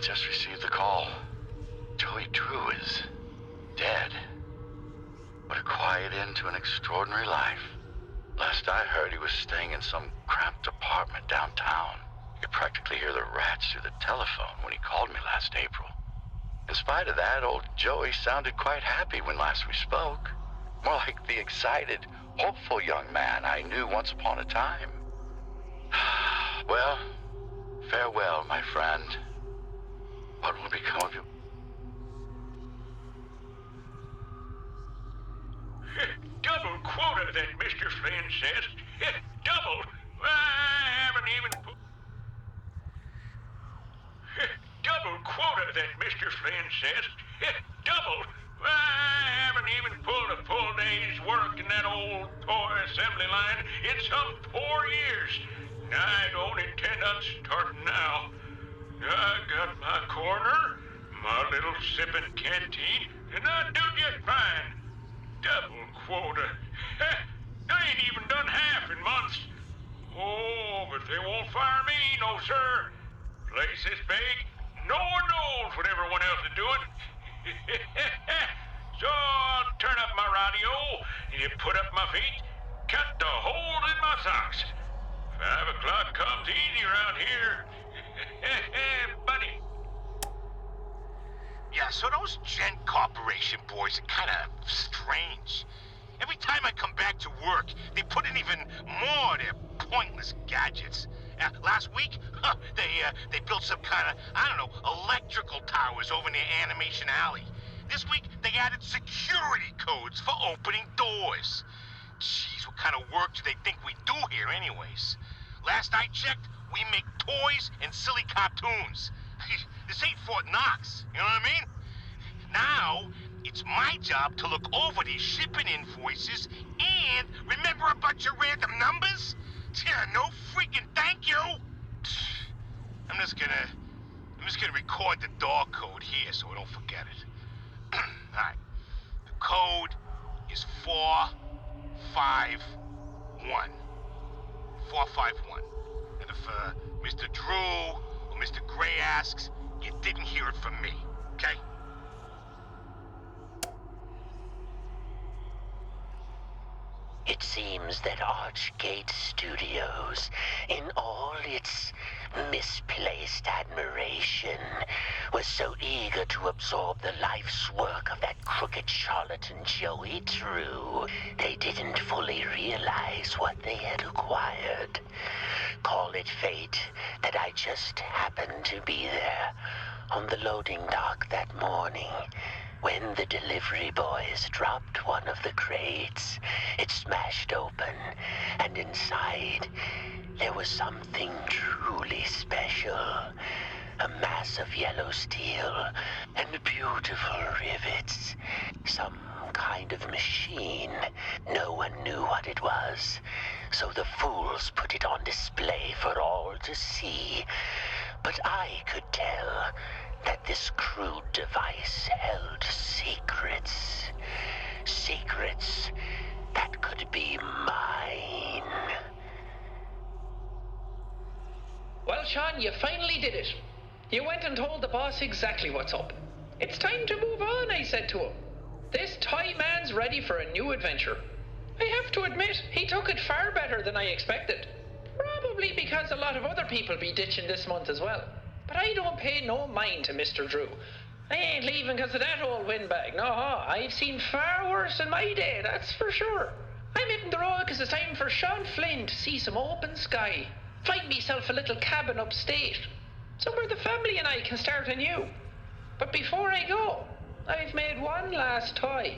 just received the call. Joey Drew is dead. What a quiet end to an extraordinary life. Last I heard, he was staying in some cramped apartment downtown. You could practically hear the rats through the telephone when he called me last April. In spite of that, old Joey sounded quite happy when last we spoke. More like the excited, hopeful young man I knew once upon a time. Well, farewell, my friend. What will become of you? Double quota, that Mr. Flynn says. Double. I haven't even put... Double quota, that Mr. Flynn says. Double. I haven't even pulled a full day's work in that old toy assembly line in some 4 years. I don't intend on starting now. I got my corner, my little sipping canteen, and I do just fine. Double quota. I ain't even done half in months. Oh, but they won't fire me, no sir. Place is big. No one knows what everyone else is doing. So I'll turn up my radio, you put up my feet, cut the holes in my socks. 5 o'clock comes easy around here. Buddy. Yeah, so those Gent Corporation boys are kind of strange. Every time I come back to work, they put in even more of their pointless gadgets. Last week, they built some kind of, I don't know, electrical towers over near Animation Alley. This week, they added security codes for opening doors. Jeez, what kind of work do they think we do here anyways? Last I checked, we make toys and silly cartoons. This ain't Fort Knox, you know what I mean? Now, it's my job to look over these shipping invoices and remember a bunch of random numbers? Yeah, no freaking thank you! I'm just gonna record the door code here so I don't forget it. Alright. The code is 451. 451. And if Mr. Drew or Mr. Gray asks, you didn't hear it from me, okay? It seems that Archgate Studios, in all its misplaced admiration, was so eager to absorb the life's work of that crooked charlatan Joey Drew, they didn't fully realize what they had acquired. Call it fate that I just happened to be there on the loading dock that morning. When the delivery boys dropped one of the crates, it smashed open, and inside there was something truly special. A mass of yellow steel and beautiful rivets. Some kind of machine. No one knew what it was, so the fools put it on display for all to see. But I could tell that this crude device held secrets. Secrets that could be mine. Well, Sean, you finally did it. You went and told the boss exactly what's up. It's time to move on, I said to him. This toy man's ready for a new adventure. I have to admit, he took it far better than I expected. Probably because a lot of other people be ditching this month as well. But I don't pay no mind to Mr. Drew. I ain't leaving because of that old windbag. No, I've seen far worse in my day, that's for sure. I'm hitting the road because it's time for Sean Flynn to see some open sky. Find myself a little cabin upstate, somewhere the family and I can start anew. But before I go, I've made one last toy.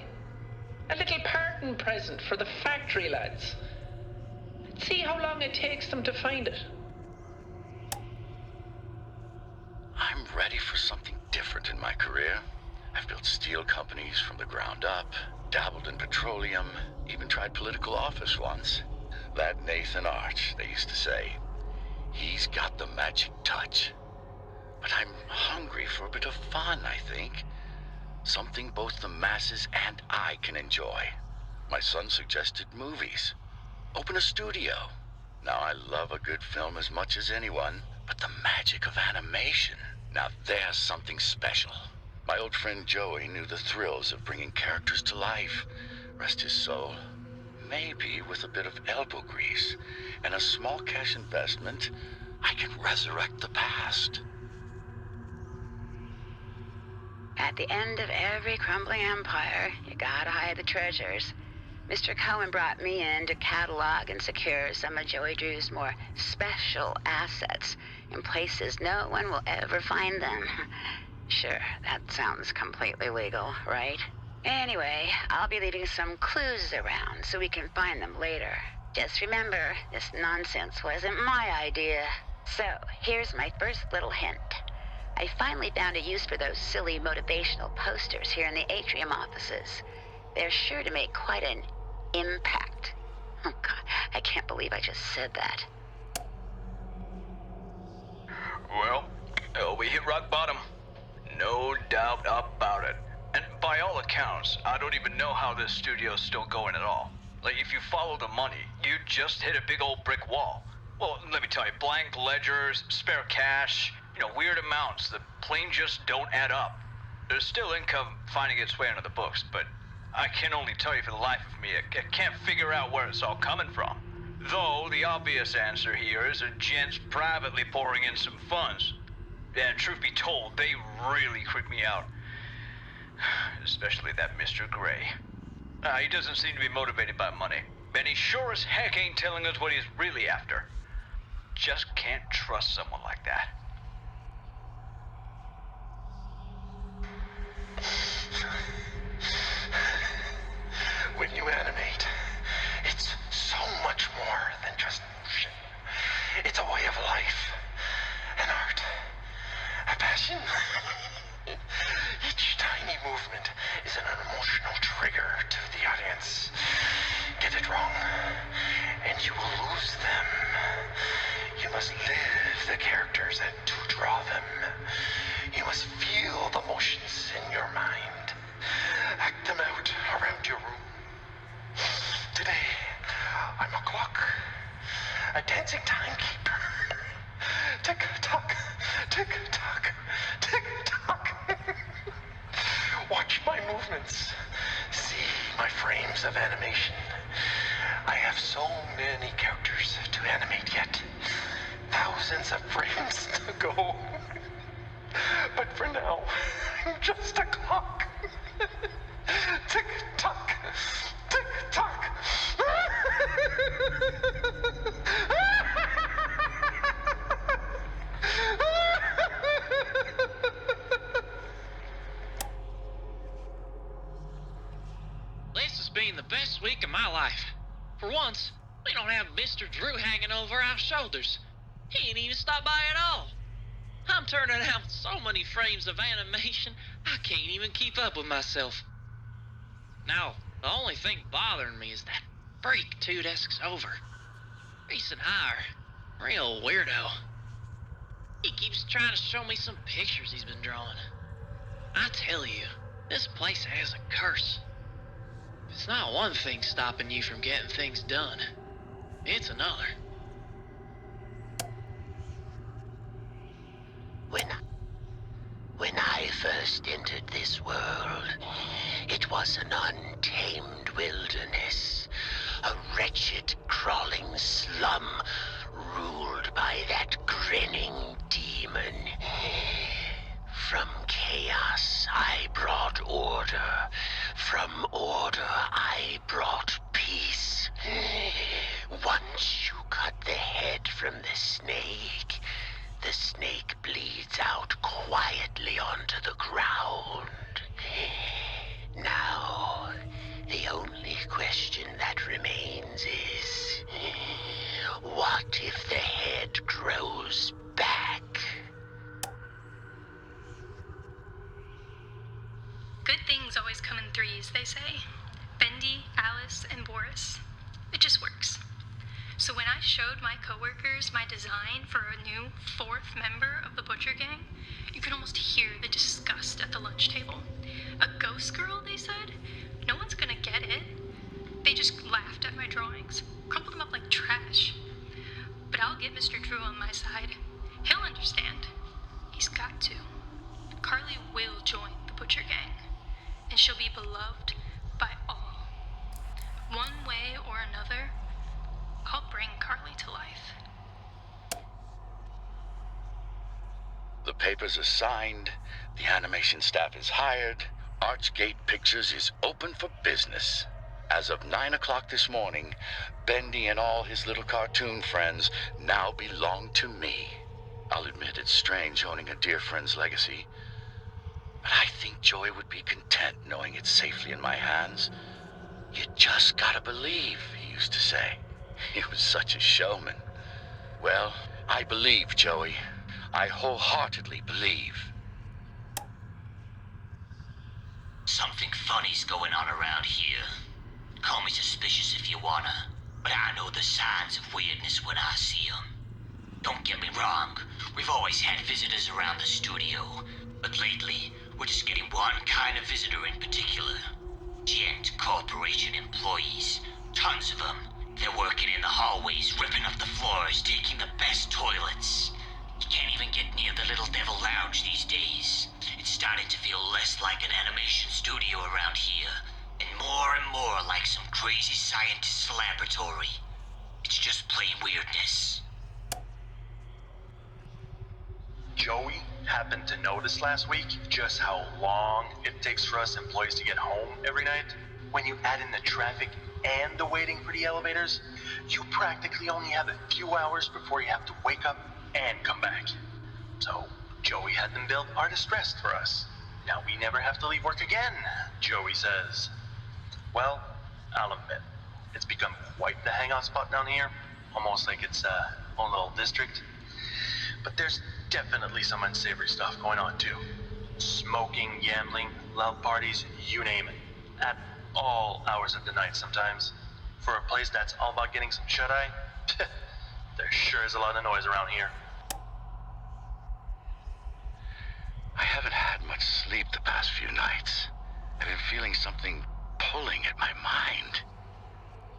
A little parting present for the factory lads. Let's see how long it takes them to find it. I'm ready for something different in my career. I've built steel companies from the ground up, dabbled in petroleum, even tried political office once. That Nathan Arch, they used to say. He's got the magic touch. But I'm hungry for a bit of fun, I think. Something both the masses and I can enjoy. My son suggested movies. Open a studio. Now, I love a good film as much as anyone, but the magic of animation, Now there's something special. My old friend Joey knew the thrills of bringing characters to life. Rest his soul. Maybe with a bit of elbow grease and a small cash investment, I can resurrect the past. At the end of every crumbling empire, you gotta hide the treasures. Mr. Cohen brought me in to catalog and secure some of Joey Drew's more special assets in places no one will ever find them. Sure, that sounds completely legal, right? Anyway, I'll be leaving some clues around so we can find them later. Just remember, this nonsense wasn't my idea. So, here's my first little hint. I finally found a use for those silly motivational posters here in the atrium offices. They're sure to make quite an impact. Oh God, I can't believe I just said that. Well, we hit rock bottom. No doubt about it. And by all accounts, I don't even know how this studio's still going at all. Like, if you follow the money, you just hit a big old brick wall. Well, let me tell you, blank ledgers, spare cash, weird amounts that plain just don't add up. There's still income finding its way into the books, but I can only tell you for the life of me, I can't figure out where it's all coming from. Though the obvious answer here is a gent's privately pouring in some funds. And truth be told, they really creep me out. Especially that Mr. Gray. He doesn't seem to be motivated by money. And he sure as heck ain't telling us what he's really after. Just can't trust someone like that. When you animate, it's so much more than just motion. It's a way of life, an art, a passion. Each tiny movement is an emotional trigger to the audience. Get it wrong, and you will lose them. You must live the characters and to draw them. You must feel the motions in your mind. Act them out around your room. Today, I'm a clock, a dancing timekeeper. Tick-tock, tick-tock, tick-tock. Watch my movements. See my frames of animation. I have so many characters to animate yet. Thousands of frames to go. But for now, I'm just a clock. Tick-tock, tick-tock. This has been the best week of my life. For once, we don't have Mr. Drew hanging over our shoulders. He ain't even stopped by at all. I'm turning out so many frames of animation, I can't even keep up with myself. Now, the only thing bothering me is that freak 2 desks over. Recent hire. Real weirdo. He keeps trying to show me some pictures he's been drawing. I tell you, this place has a curse. It's not one thing stopping you from getting things done. It's another. When I first entered this world, it was an untamed wilderness, a wretched, crawling slum ruled by that grinning demon. From chaos I brought order, from order I brought peace. Once you cut the head from the snake bleeds out quietly onto the ground. Now, the only question that remains is, what if the head grows back? Good things always come in threes, they say. Bendy, Alice, and Boris. It just works. So when I showed my coworkers my design for a new 4th member of the Butcher Gang, you could almost hear the disgust at the lunch table. A ghost girl, they said? No one's gonna get it. They just laughed at my drawings, crumpled them up like trash. But I'll get Mr. Drew on my side. He'll understand. He She's got to. Carly will join the Butcher Gang, and she'll be beloved by all. One way or another, I'll bring Carly to life. The papers are signed, the animation staff is hired, Archgate Pictures is open for business. As of 9 o'clock this morning, Bendy and all his little cartoon friends now belong to me. I'll admit it's strange owning a dear friend's legacy, but I think Joey would be content knowing it's safely in my hands. You just gotta believe, he used to say. He was such a showman. Well, I believe, Joey. I wholeheartedly believe. Something funny's going on around here. Call me suspicious if you wanna, but I know the signs of weirdness when I see 'em. Don't get me wrong, we've always had visitors around the studio, but lately, we're just getting one kind of visitor in particular. Gent Corporation employees. Tons of them. They're working in the hallways, ripping up the floors, taking the best toilets. You can't even get near the Little Devil Lounge these days. It's starting to feel less like an animation studio around here, and more like some crazy scientist's laboratory. It's just plain weirdness. Joey happened to notice last week just how long it takes for us employees to get home every night. When you add in the traffic and the waiting for the elevators, you practically only have a few hours before you have to wake up and come back. So Joey had them build Artist Rest for us. Now we never have to leave work again, Joey says. Well, I'll admit, it's become quite the hangout spot down here. Almost like it's a own little district. But there's definitely some unsavory stuff going on too. Smoking, gambling, loud parties, you name it. At all hours of the night sometimes. For a place that's all about getting some shut-eye, there sure is a lot of noise around here. I haven't had much sleep the past few nights. I've been feeling something pulling at my mind.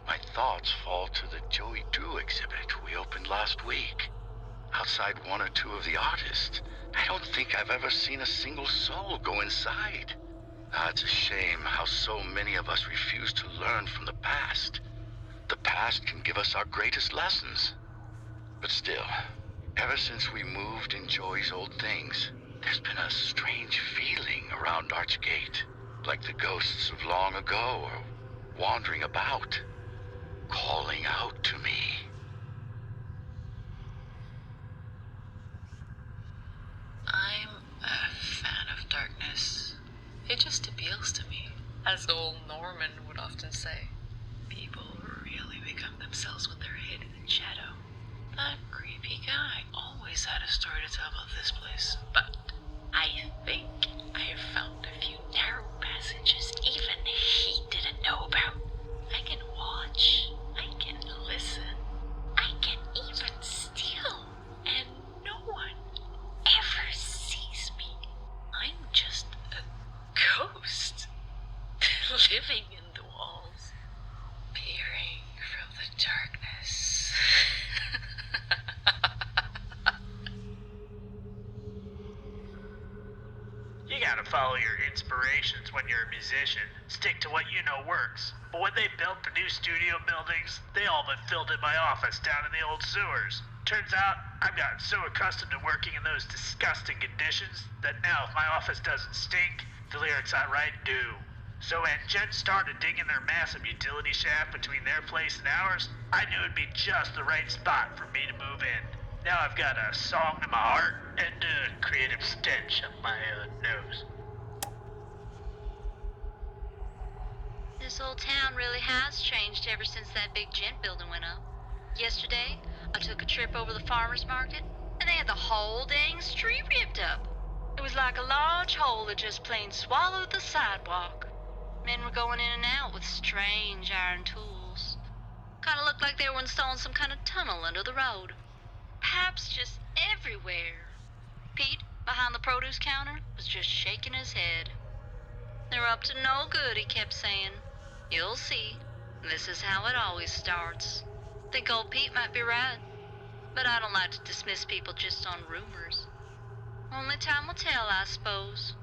My thoughts fall to the Joey Drew exhibit we opened last week. Outside one or two of the artists, I don't think I've ever seen a single soul go inside. It's a shame how so many of us refuse to learn from the past. The past can give us our greatest lessons. But still, ever since we moved in Joey's old things, there's been a strange feeling around Archgate, like the ghosts of long ago are wandering about, calling out to me. I'm a fan of darkness. It just appeals to me. As old Norman would often say, people really become themselves when they're hidden in shadow. That creepy guy always had a story to tell about this place, but I think I have found a few narrow passages even he didn't know about. I can watch, I can listen, I can even steal, and no one ever sees me. I'm just a ghost, living in the walls, peering from the darkness. You gotta follow your inspirations when you're a musician. Stick to what you know works. But when they built the new studio buildings, they all but filled in my office down in the old sewers. Turns out, I've gotten so accustomed to working in those disgusting conditions that now if my office doesn't stink, the lyrics I write do. So when Jen started digging their massive utility shaft between their place and ours, I knew it'd be just the right spot for me to move in. Now I've got a song in my heart and a creative stench up my nose. This old town really has changed ever since that big gent building went up. Yesterday, I took a trip over the farmer's market, and they had the whole dang street ripped up. It was like a large hole that just plain swallowed the sidewalk. Men were going in and out with strange iron tools. Kind of looked like they were installing some kind of tunnel under the road. Pipes just everywhere. Pete, behind the produce counter, was just shaking his head. They're up to no good, he kept saying. You'll see. This is how it always starts. Think old Pete might be right. But I don't like to dismiss people just on rumors. Only time will tell, I suppose.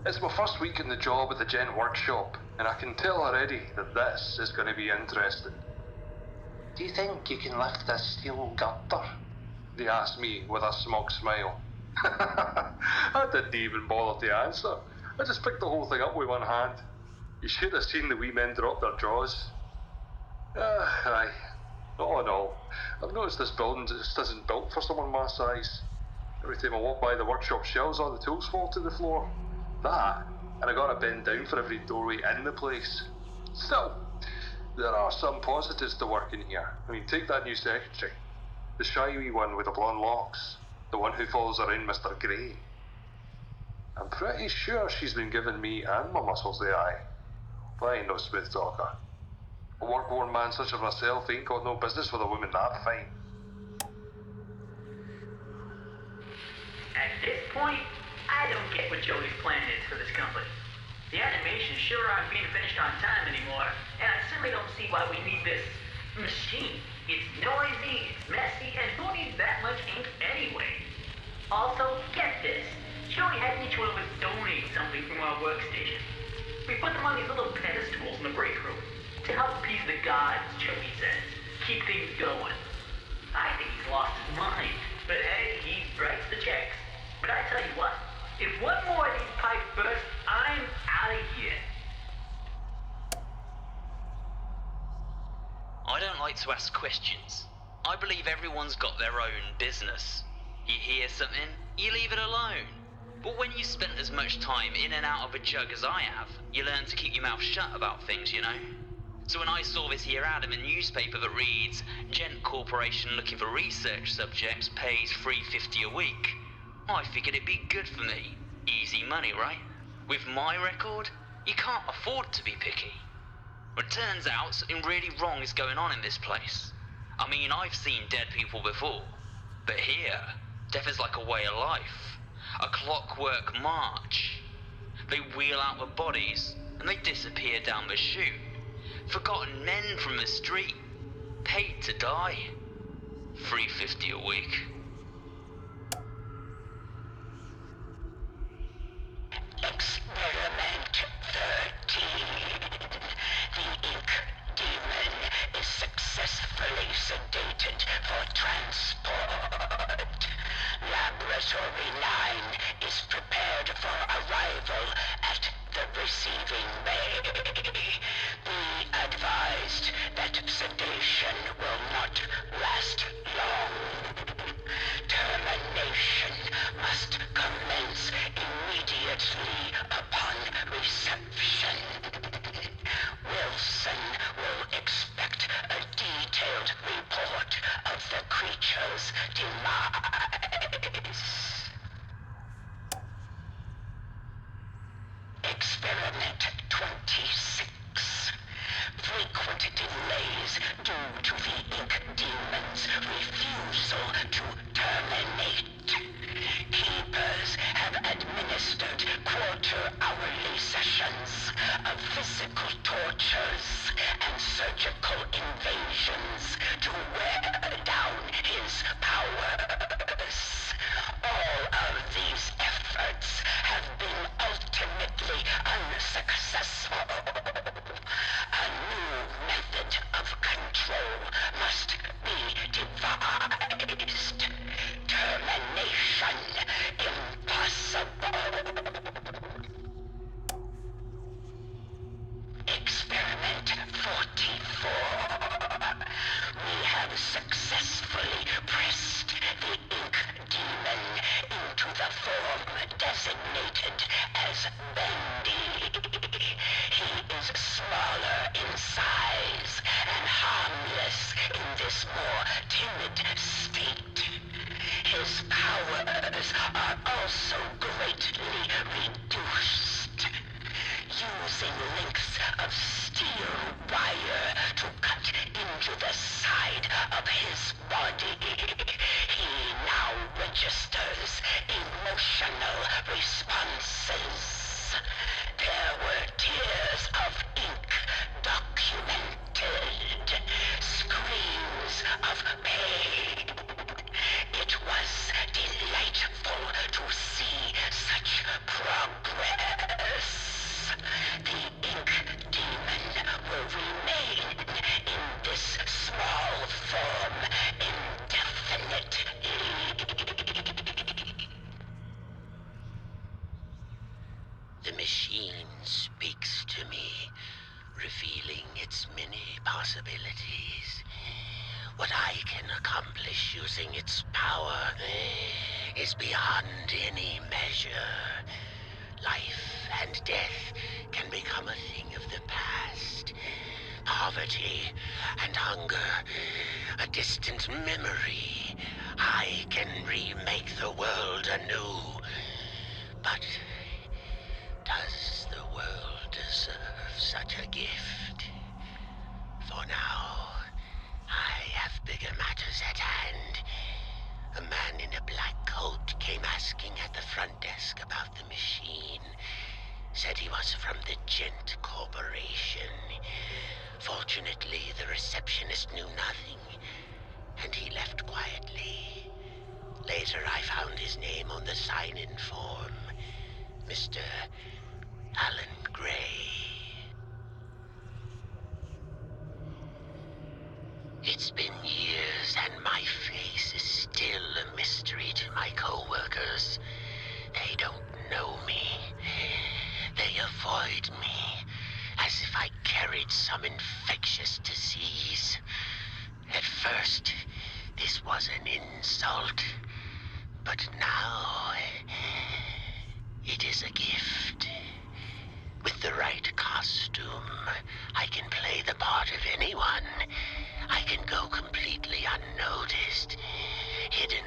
It's my first week in the job at the Gent workshop, and I can tell already that this is going to be interesting. Do you think you can lift this steel girder? They asked me with a smug smile. I didn't even bother to answer. I just picked the whole thing up with one hand. You should have seen the wee men drop their jaws. Aye. All in all, I've noticed this building just isn't built for someone my size. Every time I walk by the workshop shelves, all the tools fall to the floor. That, and I gotta bend down for every doorway in the place. Still, there are some positives to working here. I mean, take that new secretary. The shy wee one with the blonde locks. The one who follows around Mr. Grey. I'm pretty sure she's been giving me and my muscles the eye. But I ain't no smooth talker. A work-worn man such as myself ain't got no business with a woman that fine. At this point, I don't get what Joey's plan is for this company. The animations sure aren't being finished on time anymore, and I certainly don't see why we need this machine. It's noisy, it's messy, and who needs that much ink anyway? Also, get this. Joey had each one of us donate something from our workstation. We put them on these little pedestals in the break room to help appease the gods, Joey says. Keep things going. I think he's lost his mind, but hey, he writes the checks. But I tell you what, if one more of these pipes burst, I'm out of here. I don't like to ask questions. I believe everyone's got their own business. You hear something, you leave it alone. But when you spent as much time in and out of a jug as I have, you learn to keep your mouth shut about things, you know? So when I saw this here ad in the newspaper that reads, Gent Corporation looking for research subjects pays $3.50 a week, I figured it'd be good for me. Easy money, right? With my record, you can't afford to be picky. But it turns out something really wrong is going on in this place. I mean, I've seen dead people before, but here, death is like a way of life. A clockwork march. They wheel out the bodies, and they disappear down the chute. Forgotten men from the street, paid to die. $3.50 a week. Experiment 13. The ink demon is successfully sedated for transport. Laboratory 9 is prepared for arrival at the receiving bay. Be advised that sedation will not last long. Termination must commence immediately upon reception. Wilson will expect a detailed report of the creature's demise. Experiment 26. Frequent delays due to the ink demon's refusal to terminate. Keepers have administered quarter-hourly sessions of physical tortures and surgical invasions to wear down his powers. All of these efforts have been ultimately unsuccessful. A new method of control must be devised. Termination impossible. Experiment 44. We have successfully pressed the ink demon into the form designated as Bendy. He is smaller in size and harmless in this more timid state. His powers are also greatly reduced. Using links of steel wire to cut into the side of his body, he now registers emotional responses. There were tears of ink documented, screams of pain, revealing its many possibilities. What I can accomplish using its power is beyond any measure. Life and death can become a thing of the past. Poverty and hunger, a distant memory. I can remake the world anew. But does the world deserve such a gift? For now, I have bigger matters at hand. A man in a black coat came asking at the front desk about the machine. Said he was from the Gent Corporation. Fortunately, the receptionist knew nothing, and he left quietly. Later, I found his name on the sign-in form. Mr. Alan Gray. It's been years, and my face is still a mystery to my co-workers. They don't know me. They avoid me, as if I carried some infectious disease. At first, this was an insult, but now it is a gift. With the right costume, I can play the part of anyone. I can go completely unnoticed, hidden